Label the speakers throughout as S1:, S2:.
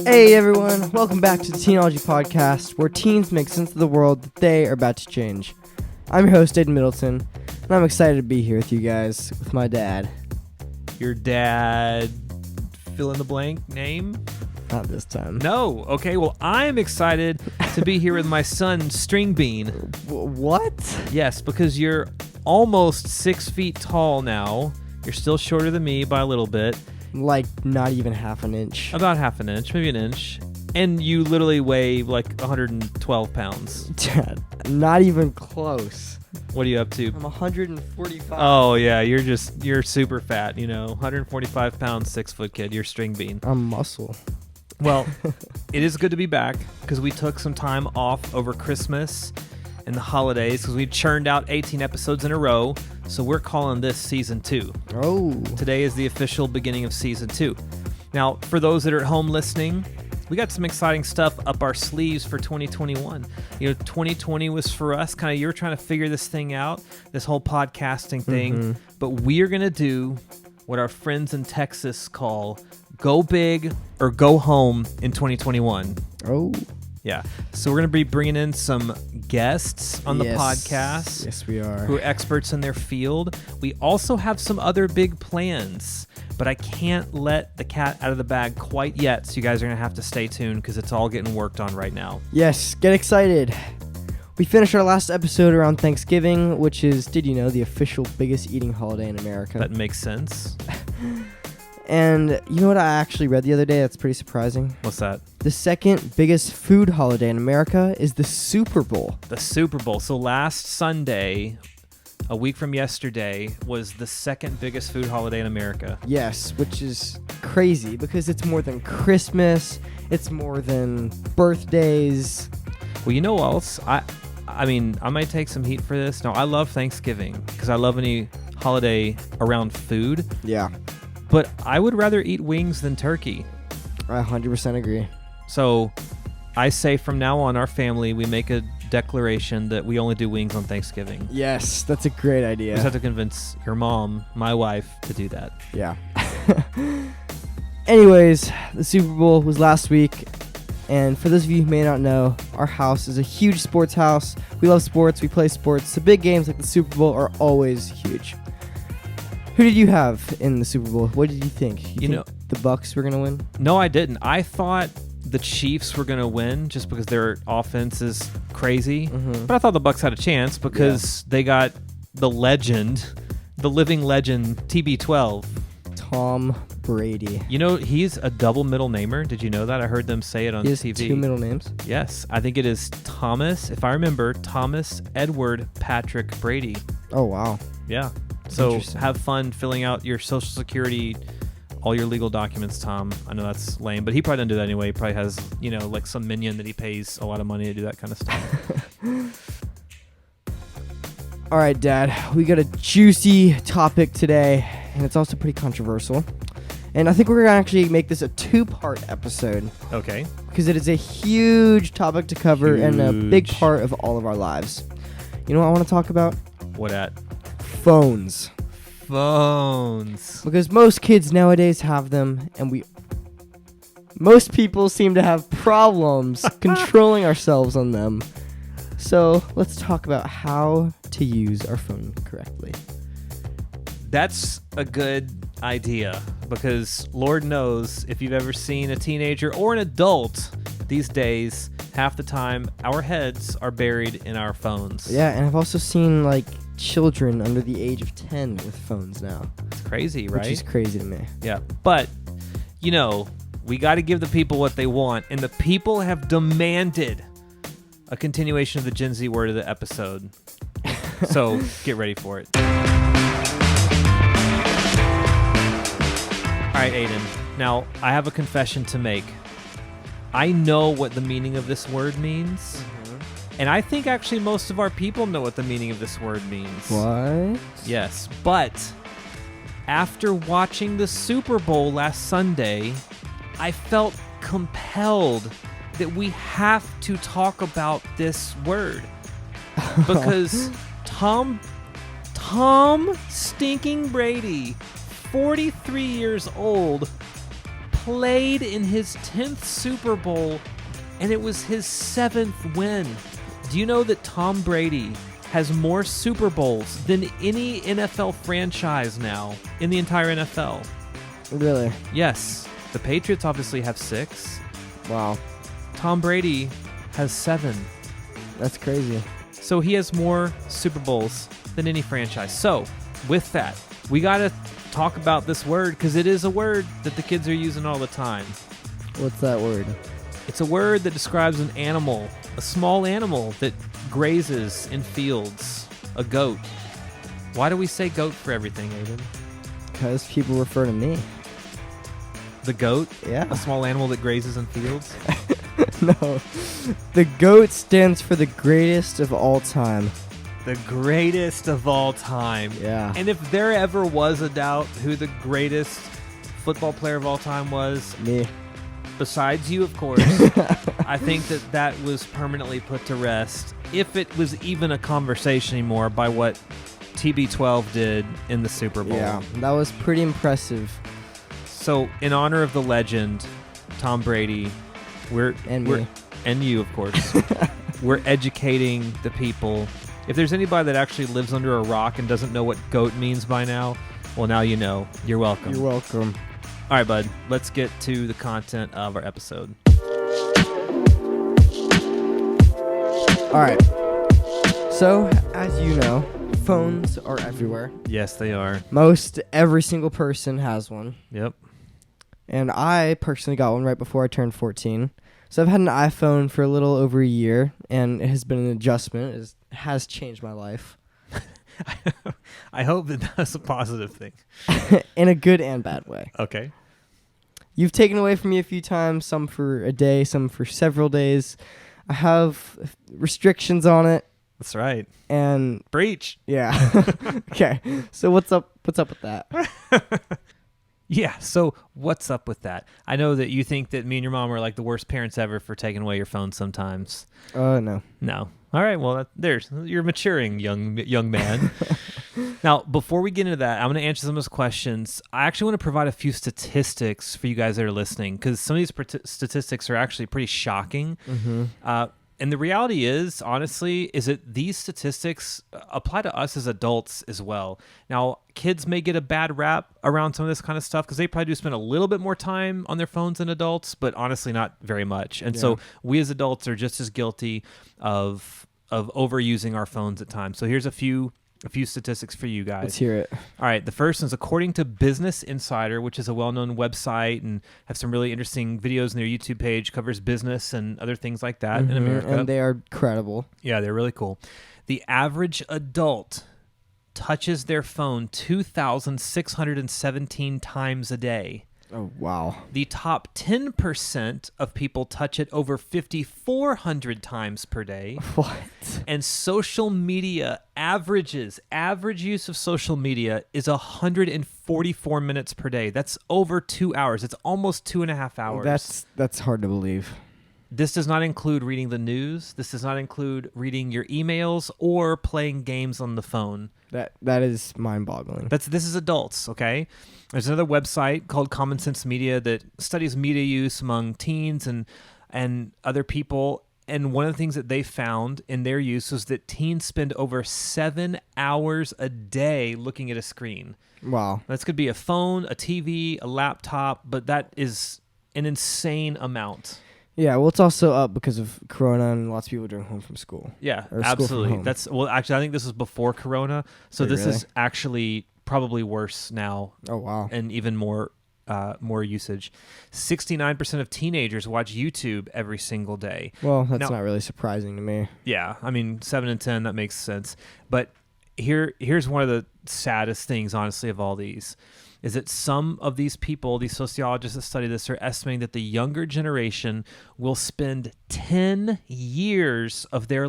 S1: Hey everyone, welcome back to the Teenology Podcast, where teens make sense of the world that they are about to change. I'm your host, Aiden Middleton, and I'm excited to be here with you guys, with my dad.
S2: Your dad, fill in the blank name?
S1: Not this time.
S2: No. Okay, well, I'm excited to be here with my son, String Bean.
S1: What?
S2: Yes, because you're almost 6 feet tall now. You're still shorter than me by a little bit.
S1: Like, not even half an inch.
S2: About half an inch, maybe an inch. And you literally weigh like 112 pounds.
S1: Dad, not even close.
S2: What are you up to?
S1: I'm 145.
S2: Oh, yeah, you're super fat, 145 pounds, 6 foot kid. You're String Bean.
S1: I'm muscle.
S2: Well, it is good to be back because we took some time off over Christmas and the holidays because we churned out 18 episodes in a row. So we're calling this Season 2.
S1: Oh.
S2: Today is the official beginning of Season 2. Now, for those that are at home listening, we got some exciting stuff up our sleeves for 2021. 2020 was for us, kind of, you were trying to figure this thing out, this whole podcasting thing. Mm-hmm. But we're going to do what our friends in Texas call go big or go home in 2021.
S1: Oh.
S2: Yeah. So we're going to be bringing in some guests on the podcast.
S1: Yes, we are.
S2: Who are experts in their field. We also have some other big plans, but I can't let the cat out of the bag quite yet. So you guys are going to have to stay tuned because it's all getting worked on right now.
S1: Yes, get excited. We finished our last episode around Thanksgiving, which is, did you know, the official biggest eating holiday in America.
S2: That makes sense.
S1: And you know what I actually read the other day that's pretty surprising?
S2: What's that?
S1: The second biggest food holiday in America is the Super Bowl.
S2: The Super Bowl. So last Sunday, a week from yesterday, was the second biggest food holiday in America.
S1: Yes, which is crazy because it's more than Christmas. It's more than birthdays.
S2: Well, you know what else? I mean, I might take some heat for this. No, I love Thanksgiving because I love any holiday around food.
S1: Yeah.
S2: But I would rather eat wings than turkey.
S1: I 100% agree.
S2: So I say from now on, our family, we make a declaration that we only do wings on Thanksgiving.
S1: Yes, that's a great idea.
S2: You just have to convince your mom, my wife, to do that.
S1: Yeah. Anyways, the Super Bowl was last week. And for those of you who may not know, our house is a huge sports house. We love sports. We play sports. The big games like the Super Bowl are always huge. Who did you have in the Super Bowl? What did you think? You think the Bucs were going to win?
S2: No, I didn't. I thought the Chiefs were going to win just because their offense is crazy. Mm-hmm. But I thought the Bucs had a chance because they got the legend, the living legend, TB12.
S1: Tom Brady.
S2: He's a double middle namer. Did you know that? I heard them say it on TV.
S1: He has two middle names?
S2: Yes. I think it is Thomas, if I remember, Thomas Edward Patrick Brady.
S1: Oh, wow.
S2: Yeah. So have fun filling out your Social Security, all your legal documents, Tom. I know that's lame, but he probably doesn't do that anyway. He probably has, like some minion that he pays a lot of money to do that kind of stuff.
S1: All right, Dad, we got a juicy topic today, and it's also pretty controversial. And I think we're going to actually make this a 2-part episode.
S2: Okay. Because
S1: it is a huge topic to cover and a big part of all of our lives. You know what I want to talk about?
S2: What at?
S1: Phones. Because most kids nowadays have them, and most people seem to have problems controlling ourselves on them. So let's talk about how to use our phone correctly.
S2: That's a good idea because Lord knows if you've ever seen a teenager or an adult these days, half the time our heads are buried in our phones.
S1: Yeah, and I've also seen children under the age of 10 with phones now.
S2: It's crazy, right?
S1: Which is crazy to me.
S2: Yeah, but we got to give the people what they want, and the people have demanded a continuation of the Gen Z word of the episode. So get ready for it. All right, Aiden. Now, I have a confession to make. I know what the meaning of this word means. Mm-hmm. And I think actually most of our people know what the meaning of this word means.
S1: What?
S2: Yes, but after watching the Super Bowl last Sunday, I felt compelled that we have to talk about this word. Because Tom stinking Brady 43 years old, played in his 10th Super Bowl, and it was his 7th win. Do you know that Tom Brady has more Super Bowls than any NFL franchise now in the entire NFL?
S1: Really?
S2: Yes. The Patriots obviously have 6.
S1: Wow.
S2: Tom Brady has 7.
S1: That's crazy.
S2: So he has more Super Bowls than any franchise. So with that, we got to talk about this word because it is a word that the kids are using all the time.
S1: What's that word?
S2: It's a word that describes an animal, a small animal that grazes in fields, a goat. Why do we say goat for everything, Aiden?
S1: Because people refer to me.
S2: The goat?
S1: Yeah.
S2: A small animal that grazes in fields?
S1: No. The GOAT stands for the greatest of all time.
S2: The greatest of all time.
S1: Yeah.
S2: And if there ever was a doubt who the greatest football player of all time was,
S1: Me.
S2: besides you, of course, I think that was permanently put to rest, if it was even a conversation anymore, by what TB12 did in the Super Bowl.
S1: Yeah, that was pretty impressive.
S2: So, in honor of the legend, Tom Brady,
S1: And
S2: we're
S1: me.
S2: and you, of course, we're educating the people. If there's anybody that actually lives under a rock and doesn't know what GOAT means by now, well, now you know. You're welcome.
S1: You're welcome.
S2: All right, bud. Let's get to the content of our episode.
S1: All right. So, as you know, phones are everywhere.
S2: Yes, they are.
S1: Most every single person has one.
S2: Yep.
S1: And I personally got one right before I turned 14. So I've had an iPhone for a little over a year, and it has been an adjustment. It has changed my life.
S2: I hope that that's a positive thing.
S1: In a good and bad way.
S2: Okay.
S1: You've taken away from me a few times, some for a day, some for several days. I have restrictions on it.
S2: That's right.
S1: And
S2: Breach.
S1: yeah. Okay. So what's up with that?
S2: Yeah, so what's up with that? I know that you think that me and your mom are like the worst parents ever for taking away your phone sometimes.
S1: No.
S2: No. All right, well, you're maturing, young man. Now, before we get into that, I'm going to answer some of those questions. I actually want to provide a few statistics for you guys that are listening, because some of these statistics are actually pretty shocking.
S1: Mm-hmm.
S2: And the reality is, honestly, is that these statistics apply to us as adults as well. Now, kids may get a bad rap around some of this kind of stuff because they probably do spend a little bit more time on their phones than adults, but honestly, not very much. And so we as adults are just as guilty of overusing our phones at times. So here's a few statistics for you guys.
S1: Let's hear it.
S2: All right. The first is according to Business Insider, which is a well-known website and have some really interesting videos on their YouTube page, covers business and other things like that in America.
S1: And they are credible.
S2: Yeah, they're really cool. The average adult touches their phone 2,617 times a day.
S1: Oh, wow.
S2: The top 10% of people touch it over 5,400 times per day.
S1: What?
S2: And social media average use of social media is 144 minutes per day. That's over 2 hours. It's almost 2.5 hours.
S1: That's hard to believe.
S2: This does not include reading the news. This does not include reading your emails or playing games on the phone.
S1: That is mind-boggling.
S2: This is adults, okay? There's another website called Common Sense Media that studies media use among teens and other people. And one of the things that they found in their use was that teens spend over 7 hours a day looking at a screen.
S1: Wow.
S2: This could be a phone, a TV, a laptop, but that is an insane amount.
S1: Yeah, well, it's also up because of Corona and lots of people going home from school.
S2: Yeah,
S1: Or school from
S2: absolutely.
S1: home.
S2: Actually, I think this was before Corona, so
S1: Wait,
S2: this
S1: really?
S2: is actually probably worse now.
S1: Oh, wow.
S2: And even more usage. 69% of teenagers watch YouTube every single day.
S1: Well, that's
S2: Now-
S1: not really surprising to me.
S2: Yeah, I mean 7 and 10, that makes sense. But here's one of the saddest things, honestly, of all these, is that some of these people, these sociologists that study this, are estimating that the younger generation will spend 10 years of their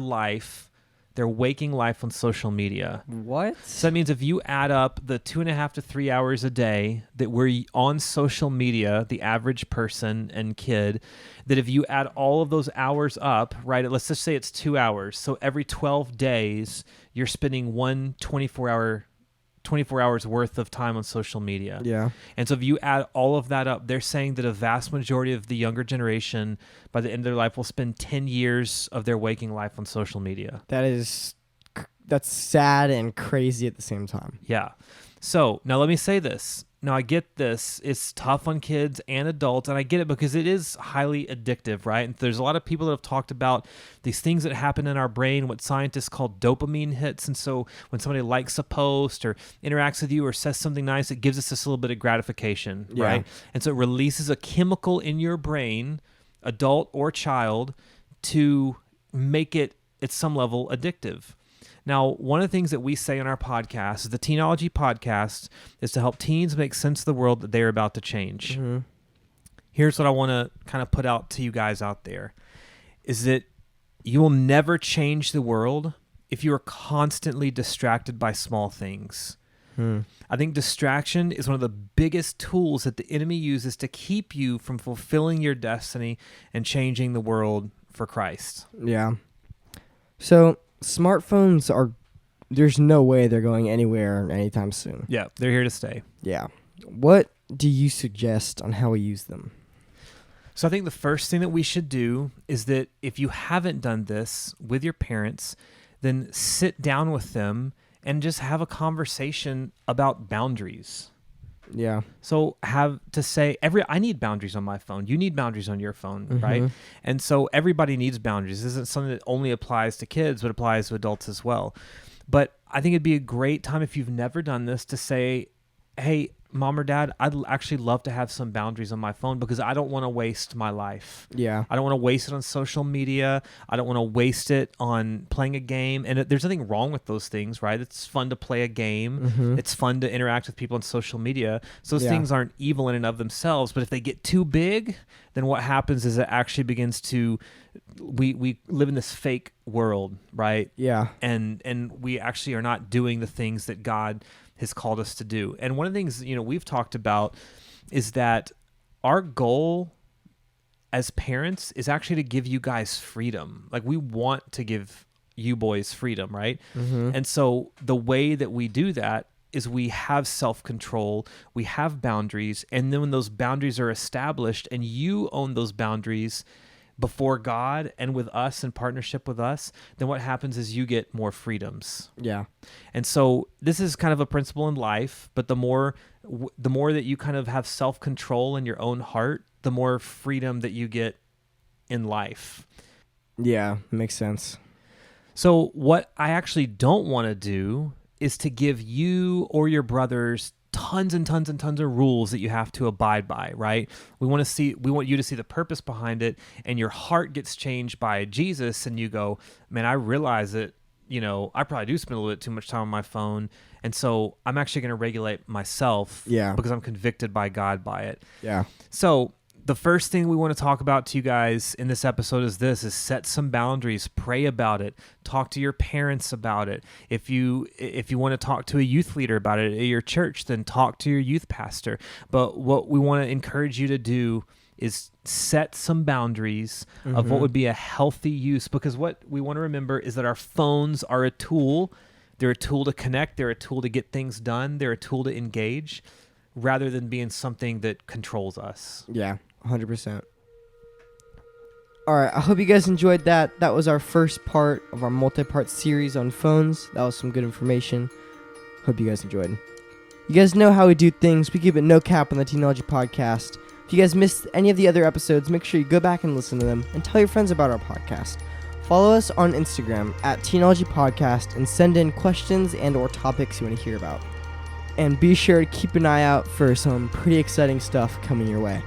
S2: waking life on social media.
S1: What?
S2: So that means if you add up the 2.5 to 3 hours a day that we're on social media, the average person and kid, that if you add all of those hours up, right, let's just say it's 2 hours. So every 12 days, you're spending one 24-hour 24 hours worth of time on social media.
S1: Yeah.
S2: And so if you add all of that up, they're saying that a vast majority of the younger generation by the end of their life will spend 10 years of their waking life on social media.
S1: That's sad and crazy at the same time.
S2: Yeah. So now let me say this. Now I get this. It's tough on kids and adults, and I get it because it is highly addictive, right? And there's a lot of people that have talked about these things that happen in our brain, what scientists call dopamine hits. And so when somebody likes a post or interacts with you or says something nice, it gives us this little bit of gratification, right? And so it releases a chemical in your brain, adult or child, to make it at some level addictive. Now, one of the things that we say on our podcast, is the Teenology podcast, is to help teens make sense of the world that they're about to change. Mm-hmm. Here's what I want to kind of put out to you guys out there, is that you will never change the world if you are constantly distracted by small things. I think distraction is one of the biggest tools that the enemy uses to keep you from fulfilling your destiny and changing the world for Christ.
S1: Yeah. So smartphones there's no way they're going anywhere anytime soon.
S2: Yeah, they're here to stay.
S1: Yeah. What do you suggest on how we use them?
S2: So I think the first thing that we should do is that if you haven't done this with your parents, then sit down with them and just have a conversation about boundaries.
S1: Yeah.
S2: So have to say, I need boundaries on my phone. You need boundaries on your phone, right? And so everybody needs boundaries. This isn't something that only applies to kids, but applies to adults as well. But I think it'd be a great time if you've never done this to say, hey, Mom or Dad, I'd actually love to have some boundaries on my phone because I don't want to waste my life.
S1: Yeah.
S2: I don't want to waste it on social media. I don't want to waste it on playing a game. And there's nothing wrong with those things, right? It's fun to play a game. It's fun to interact with people on social media. So those things aren't evil in and of themselves. But if they get too big, then what happens is it actually begins to, we live in this fake world, right?
S1: Yeah.
S2: And we actually are not doing the things that God has called us to do. And one of the things, we've talked about is that our goal as parents is actually to give you guys freedom. Like we want to give you boys freedom, right? And so the way that we do that is we have self-control, we have boundaries, and then when those boundaries are established and you own those boundaries before God and with us in partnership with us, then what happens is you get more freedoms.
S1: Yeah.
S2: And so this is kind of a principle in life, but the more that you kind of have self-control in your own heart, the more freedom that you get in life.
S1: Yeah, makes sense.
S2: So what I actually don't want to do is to give you or your brothers tons and tons and tons of rules that you have to abide by, right? We want you to see the purpose behind it, and your heart gets changed by Jesus, and you go, man, I realize that, I probably do spend a little bit too much time on my phone, and so I'm actually going to regulate myself because I'm convicted by God by it. Yeah. So the first thing we want to talk about to you guys in this episode is set some boundaries, pray about it, talk to your parents about it. If you want to talk to a youth leader about it at your church, then talk to your youth pastor. But what we want to encourage you to do is set some boundaries of what would be a healthy use, because what we want to remember is that our phones are a tool. They're a tool to connect. They're a tool to get things done. They're a tool to engage, rather than being something that controls us.
S1: Yeah. 100%. All right, I hope you guys enjoyed that. That was our first part of our multi-part series on phones. That was some good information. Hope you guys enjoyed. You guys know how we do things. We keep it no cap on the Teenology podcast. If you guys missed any of the other episodes, make sure you go back and listen to them and tell your friends about our podcast. Follow us on Instagram at Teenology Podcast and send in questions and or topics you want to hear about. And be sure to keep an eye out for some pretty exciting stuff coming your way.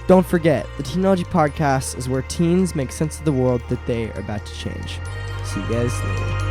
S1: Don't forget, the Teenology Podcast is where teens make sense of the world that they are about to change. See you guys later.